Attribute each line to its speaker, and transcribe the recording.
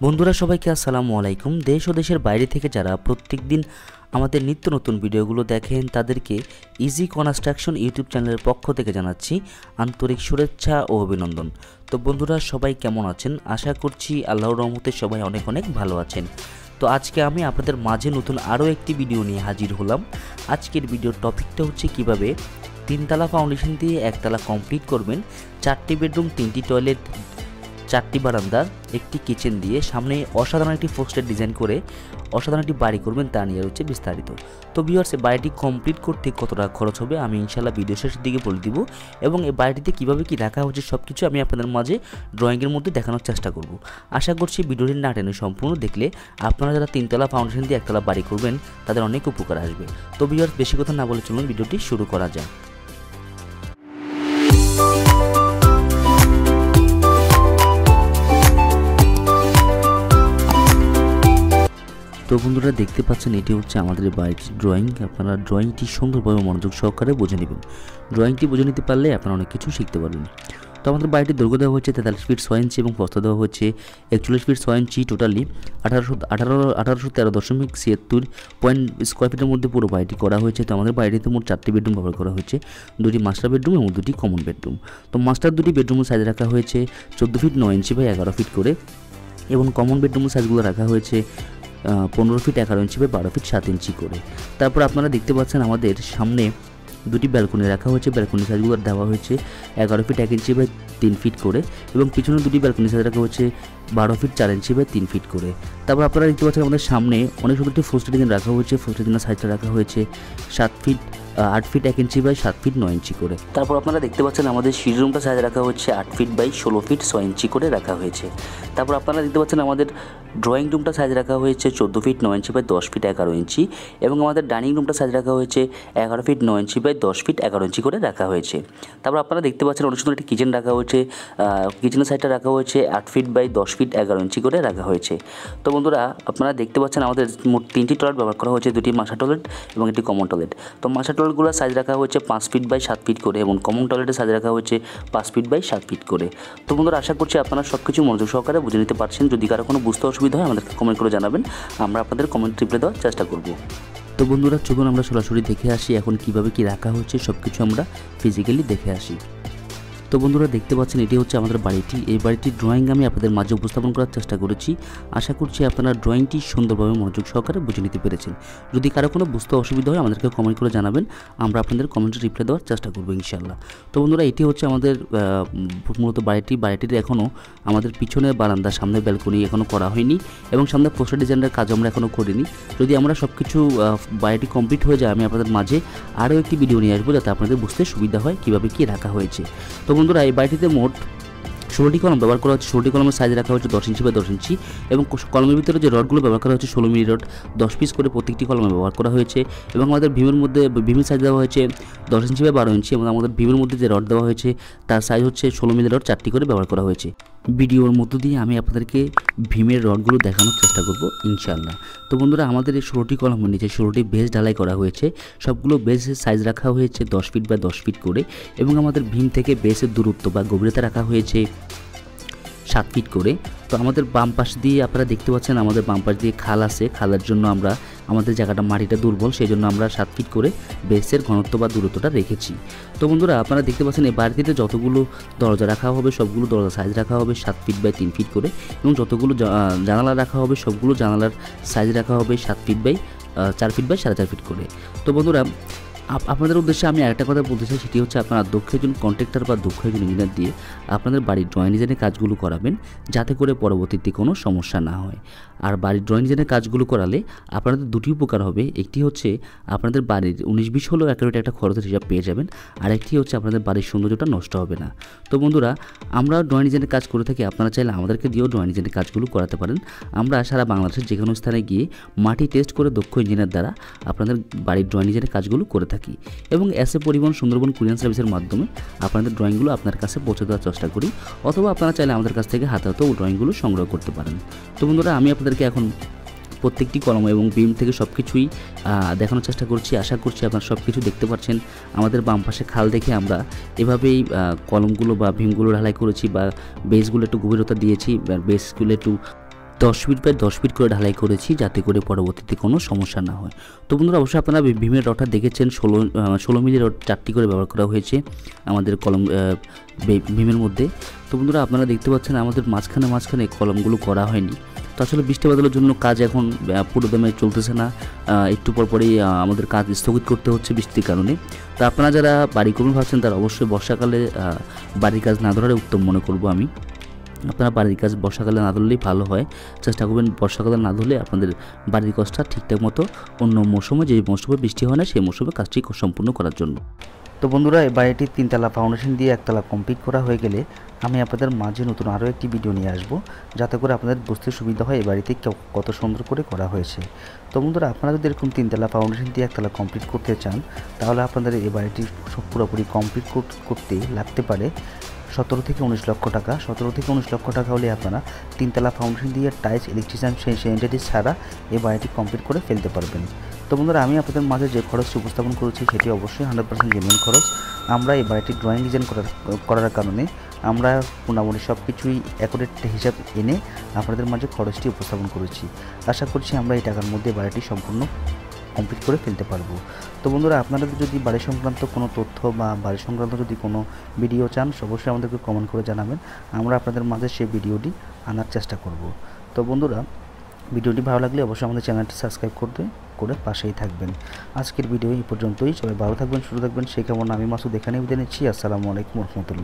Speaker 1: বন্ধুরা সবাইকে আসসালামু আলাইকুম। দেশ ও দেশের বাইরে থেকে যারা প্রত্যেকদিন আমাদের নিত্য নতুন ভিডিওগুলো দেখেন তাদেরকে ইজি কনস্ট্রাকশন ইউটিউব চ্যানেলের পক্ষ থেকে জানাচ্ছি আন্তরিক শুভেচ্ছা ও অভিনন্দন। তো বন্ধুরা সবাই কেমন আছেন? আশা করছি আল্লাহর রহমতে সবাই অনেক অনেক ভালো আছেন। তো আজকে আমি আপনাদের মাঝে নতুন আরও একটি ভিডিও নিয়ে হাজির হলাম। আজকের ভিডিওর টপিকটা হচ্ছে কিভাবে তিনতলা ফাউন্ডেশন দিয়ে একতলা কমপ্লিট করবেন, 4টি বেডরুম, 3টি টয়লেট, 4টি বারান্দার, একটি কিচেন দিয়ে সামনে অসাধারণ একটি পোস্টার ডিজাইন করে অসাধারণ একটি বাড়ি করবেন, তা নিয়ে হচ্ছে বিস্তারিত। তো ভিউয়ার্স, এই বাড়িটি কমপ্লিট করতে কত টাকা খরচ হবে আমি ইনশাল্লাহ ভিডিও শেষের দিকে বলে দিব, এবং এই বাড়িটিতে কীভাবে কী রাখা হচ্ছে সব কিছু আমি আপনাদের মাঝে ড্রয়িংয়ের মধ্যে দেখানোর চেষ্টা করব। আশা করছি ভিডিওটি না টেনে সম্পূর্ণ দেখলে আপনারা যারা তিনতলা ফাউন্ডেশন দিয়ে একতলা বাড়ি করবেন তাদের অনেক উপকার আসবে। তো ভিউয়ার্স, বেশি কথা না বলে চলুন ভিডিওটি শুরু করা যায়। তো বন্ধুরা দেখতে পাচ্ছেন এটি হচ্ছে আমাদের বাড়িটির ড্রয়িং। আপনারা ড্রয়িংটি সুন্দরভাবে মনোযোগ সহকারে বুঝে নেবেন। ড্রয়িংটি বুঝে নিতে পারলে আপনারা অনেক কিছু শিখতে পারবেন। তো আমাদের বাড়িটির দৈর্ঘ্য দেওয়া হচ্ছে 43 ফিট 6 ইঞ্চি এবং প্রস্থ দেওয়া হচ্ছে 41 ফিট 6 ইঞ্চি। টোটালি 1813.76 স্কোয়ার ফিটের মধ্যে পুরো বাড়িটি করা হয়েছে। তো আমাদের বাড়িটিতে মোট 4টি বেডরুম ব্যবহার করা হয়েছে, 2টি মাস্টার বেডরুম এবং 2টি কমন বেডরুম। তো মাস্টার 2টি বেডরুমের সাইজ রাখা হয়েছে 14 ফিট 9 ইঞ্চি বাই 11 ফিট করে, এবং কমন বেডরুমের সাইজগুলো রাখা হয়েছে 15 ফিট 11 ইঞ্চি বাই 12 ফিট 7 ইঞ্চি করে। তারপর আপনারা দেখতে পাচ্ছেন আমাদের সামনে 2টি ব্যালকনি রাখা হয়েছে। ব্যালকনি সাইজগুলো দেওয়া হয়েছে 11 ফিট 1 ইঞ্চি বাই 3 ফিট করে, এবং পিছনে 2টি ব্যালকনি সাইজ রাখা হয়েছে 12 ফিট 4 ইঞ্চি বাই 3 ফিট করে। তারপর আপনারা দেখতে পাচ্ছেন আমাদের সামনে অনেক সুন্দর একটি পোস্টার ডিজাইন রাখা হয়েছে। পোস্টার ডিজাইনের সাইজটা রাখা হয়েছে 8 ফিট 1 ইঞ্চি বাই 7 ফিট 9 ইঞ্চি করে। তারপর আপনারা দেখতে পাচ্ছেন আমাদের সিঁড়ি রুমটা সাইজ রাখা হচ্ছে 8 ফিট বাই 16 ফিট 6 ইঞ্চি করে রাখা হয়েছে। তারপর আপনারা দেখতে পাচ্ছেন আমাদের ড্রয়িং রুমটা সাইজ রাখা হয়েছে 14 ফিট 9 ইঞ্চি বাই 10 ফিট 11 ইঞ্চি, এবং আমাদের ডাইনিং রুমটা সাইজ রাখা হয়েছে 11 ফিট 9 ইঞ্চি বাই 10 ফিট 11 ইঞ্চি করে রাখা হয়েছে। তারপর আপনারা দেখতে পাচ্ছেন অনেক সুন্দর একটি কিচেন রাখা হয়েছে। কিচেনের সাইডটা রাখা হয়েছে 8 ফিট বাই 10 ফিট 11 ইঞ্চি করে রাখা হয়েছে। তো বন্ধুরা আপনারা দেখতে পাচ্ছেন আমাদের মোট 3টি টয়লেট ব্যবহার করা হয়েছে, 2টি মাস্টার টয়লেট এবং একটি কমন টয়লেট। তো মাস্টার টয়লেটগুলোর সাইজ রাখা হয়েছে 5 ফিট বাই 7 ফিট করে, এবং কমন টয়লেটের সাইজ রাখা হয়েছে 5 ফিট বাই 7 ফিট করে। তো বন্ধুরা আশা করছি আপনারা সব কিছু মনোযোগ সহকারে বুঝে নিতে পারছেন। যদি কারো কোনো বুঝতে অসুবিধা হয় আমাদেরকে কমেন্ট করে জানাবেন, আমরা আপনাদের কমেন্ট রিপ্লাই দেওয়ার চেষ্টা করব। তো বন্ধুরা চলুন আমরা সরাসরি দেখে আসি এখন কিভাবে কি রাখা হচ্ছে সব কিছু আমরা ফিজিক্যালি দেখে আসি। তো বন্ধুরা দেখতে পাচ্ছেন এটি হচ্ছে আমাদের বাড়িটি। এই বাড়িটির ড্রয়িং আমি আপনাদের মাঝে উপস্থাপন করার চেষ্টা করেছি। আশা করছি আপনারা ড্রয়িংটি সুন্দরভাবে মনোযোগ সহকারে বুঝে নিতে পেরেছেন। যদি কারো কোনো বুঝতে অসুবিধা হয় আমাদেরকে কমেন্ট করে জানাবেন, আমরা আপনাদের কমেন্টে রিপ্লাই দেওয়ার চেষ্টা করবো ইনশাল্লাহ। তো বন্ধুরা এটি হচ্ছে আমাদের মূলত বাড়িটির এখনও আমাদের পিছনে বারান্দা, সামনে ব্যালকনি এখনও করা হয়নি, এবং সামনে পোস্টার ডিজাইনের কাজ আমরা এখনও করিনি। যদি আমরা সব কিছু বাড়িটি কমপ্লিট হয়ে যায় আমি আপনাদের মাঝে আরও একটি ভিডিও নিয়ে আসবো, যাতে আপনাদের বুঝতে সুবিধা হয় কীভাবে কী রাখা হয়েছে। তো বন্ধুরা এই বাড়িটিতে মোট 16টি কলম ব্যবহার করা হচ্ছে। 16টি কলমের সাইজ রাখা হচ্ছে 10 ইঞ্চি বাই 10 ইঞ্চি, এবং কলমের ভিতরে যে রডগুলো ব্যবহার করা হচ্ছে 16 মিলি রড 10 পিস করে প্রত্যেকটি কলমে ব্যবহার করা হয়েছে, এবং আমাদের ভীমের সাইজ দেওয়া হয়েছে 10 ইঞ্চি বাই 12 ইঞ্চি, এবং আমাদের ভীমের মধ্যে যে রড দেওয়া হয়েছে তার সাইজ হচ্ছে 16 মিলি রড 4টি করে ব্যবহার করা হয়েছে। ভিডিওর মধ্য দিয়ে আমি আপনাদেরকে ভীমের রডগুলো দেখানোর চেষ্টা করব ইনশাআল্লাহ। তো বন্ধুরা আমাদের এই 16টি কলমের নিচে 16টি বেস ঢালাই করা হয়েছে। সবগুলো বেসের সাইজ রাখা হয়েছে 10 ফিট বা 10 ফিট করে, এবং আমাদের ভীম থেকে বেসের দূরত্ব বা গভীরতা রাখা হয়েছে 7 ফিট করে। তো আমাদের বাম পাশ দিয়ে আপনারা দেখতে পাচ্ছেন আমাদের বাম পাশ দিয়ে খাল আছে। খালের জন্য আমরা আমাদের জায়গাটা মাটিটা দুর্বল, সেই জন্য আমরা 7 ফিট করে বেসের ঘনত্ব বা দূরত্বটা রেখেছি। তো বন্ধুরা আপনারা দেখতে পাচ্ছেন এই বাড়িটিতে যতগুলো দরজা রাখা হবে সবগুলো দরজা সাইজ রাখা হবে 7 ফিট বাই 3 ফিট করে, এবং যতগুলো জানালা রাখা হবে সবগুলো জানালার সাইজ রাখা হবে 7 feet by 4 feet by 4.5 feet করে। তো বন্ধুরা আপনাদের উদ্দেশ্যে আমি একটা কথা বলতে চাই, সেটি হচ্ছে আপনারা দক্ষ একজন কন্ট্রাক্টর বা দক্ষ একজন ইঞ্জিনিয়ার দিয়ে আপনাদের বাড়ির ড্রয়িং ডিজাইনের কাজগুলো করাবেন, যাতে করে পরবর্তীতে কোনো সমস্যা না হয়। আর বাড়ির ড্রয়িং ডিজাইনের কাজগুলো করালে আপনাদের 2টি উপকার হবে। একটি হচ্ছে আপনাদের বাড়ির 19-20 হলেও একেবারে একটা খরচের হিসাব পেয়ে যাবেন, আর একটি হচ্ছে আপনাদের বাড়ির সৌন্দর্যটা নষ্ট হবে না। তো বন্ধুরা আমরা ড্রয়িং ডিজাইনের কাজ করে থাকি, আপনারা চাইলে আমাদেরকে দিয়েও ড্রয়িং ডিজাইনের কাজগুলো করাতে পারেন। আমরা সারা বাংলাদেশের যে কোনো স্থানে গিয়ে মাটি টেস্ট করে দক্ষ ইঞ্জিনিয়ার দ্বারা আপনাদের বাড়ির ড্রয়িং ডিজাইনের কাজগুলো করে থাকি, এবং এসএ পরিবহন সুন্দরবন কুরিয়ার সার্ভিসের মাধ্যমে আপনাদের ড্রয়িংগুলো আপনার কাছে পৌঁছে দেওয়ার চেষ্টা করি, অথবা আপনারা চাইলে আমাদের কাছ থেকে হাতে হাতেও ড্রয়িংগুলো সংগ্রহ করতে পারেন। তো বন্ধুরা আমি আপনাদেরকে এখন প্রত্যেকটি কলম এবং বিম থেকে সব কিছুই দেখানোর চেষ্টা করছি। আশা করছি আপনারা সব কিছু দেখতে পাচ্ছেন। আমাদের বাম পাশে খাল দেখে আমরা এভাবেই কলমগুলো বা বিমগুলো ঢালাই করেছি, বা বেসগুলো একটু গভীরতা দিয়েছি, বেসগুলো একটু 10 ফিট বাই 10 ফিট করে ঢালাই করেছি, যাতে করে পরবর্তীতে কোনো সমস্যা না হয়। তো বন্ধুরা অবশ্যই আপনারা ভীমের রডটা দেখেছেন, 16 মিলি রড 4টি করে ব্যবহার করা হয়েছে আমাদের কলম ভীমের মধ্যে। তো বন্ধুরা আপনারা দেখতে পাচ্ছেন আমাদের মাঝখানে কলমগুলো করা হয়নি। তো আসলে বৃষ্টি বাদলের জন্য কাজ এখন পুরো দমে চলতেছে না, একটু পরপরই আমাদের কাজ স্থগিত করতে হচ্ছে বৃষ্টির কারণে। তো আপনারা যারা বাড়ি করবেন ভাবছেন তারা অবশ্যই বর্ষাকালে বাড়ির কাজ না ধরার উত্তম মনে করব আমি। আপনারা বাড়ির কাজ বর্ষাকালে না ধরলেই ভালো হয়, চেষ্টা করবেন বর্ষাকালে না ধরলে আপনাদের বাড়ির কাজটা ঠিকঠাক মতো অন্য মৌসুমে, যে মৌসুমে বৃষ্টি হয় না সেই মৌসুমে কাজটি সম্পূর্ণ করার জন্য। তো বন্ধুরা এই বাড়িটি 3তলা ফাউন্ডেশন দিয়ে 1তলা কমপ্লিট করা হয়ে গেলে আমি আপনাদের মাঝে নতুন আরও একটি ভিডিও নিয়ে আসব, যাতে করে আপনাদের বুঝতে সুবিধা হয় এই বাড়িতে কত সুন্দর করে করা হয়েছে। তো বন্ধুরা আপনারা যদি এরকম 3তলা ফাউন্ডেশন দিয়ে 1তলা কমপ্লিট করতে চান, তাহলে আপনাদের এই বাড়িটি পুরোপুরি কমপ্লিট করতে লাগতে পারে 17 থেকে 19 লক্ষ টাকা। 17 থেকে 19 লক্ষ টাকা হলে আপনারা 3তলা ফাউন্ডেশন দিয়ে টাইলস, ইলেকট্রিশিয়ান, সেনিটারি ছাড়া এই বাড়িটি কমপ্লিট করে ফেলতে পারবেন। তো বন্ধুরা আমি আপনাদের মাঝে যে খরচটি উপস্থাপন করেছি সেটি অবশ্যই 100% জেনুইন খরচ। আমরা এই বাড়িটির ড্রয়িং ডিজাইন করার কারণে আমরা মোটামুটি সব কিছুই অ্যাকুরেট হিসাব এনে আপনাদের মাঝে খরচটি উপস্থাপন করেছি। আশা করছি আমরা এই টাকার মধ্যে বাড়িটি সম্পূর্ণ কমপ্লিট করে ফেলতে পারবো। তো বন্ধুরা আপনারা যদি বাড়ি সংক্রান্ত কোনো তথ্য বা বাড়ি সংক্রান্ত যদি কোনো ভিডিও চান, অবশ্যই আমাদেরকে কমেন্ট করে জানাবেন, আমরা আপনাদের মাঝে সেই ভিডিওটি আনার চেষ্টা করব। তো বন্ধুরা ভিডিওটি ভালো লাগলে অবশ্যই আমাদের চ্যানেলটি সাবস্ক্রাইব করে পাশেই থাকবেন। আজকের ভিডিও এই পর্যন্তই। সবাই ভালো থাকবেন, সুস্থ থাকবেন, সেই কামনা আমি মাসুদ এখানেই বিদায় নিচ্ছি। আসসালামু আলাইকুম রহমতুল্লাহ।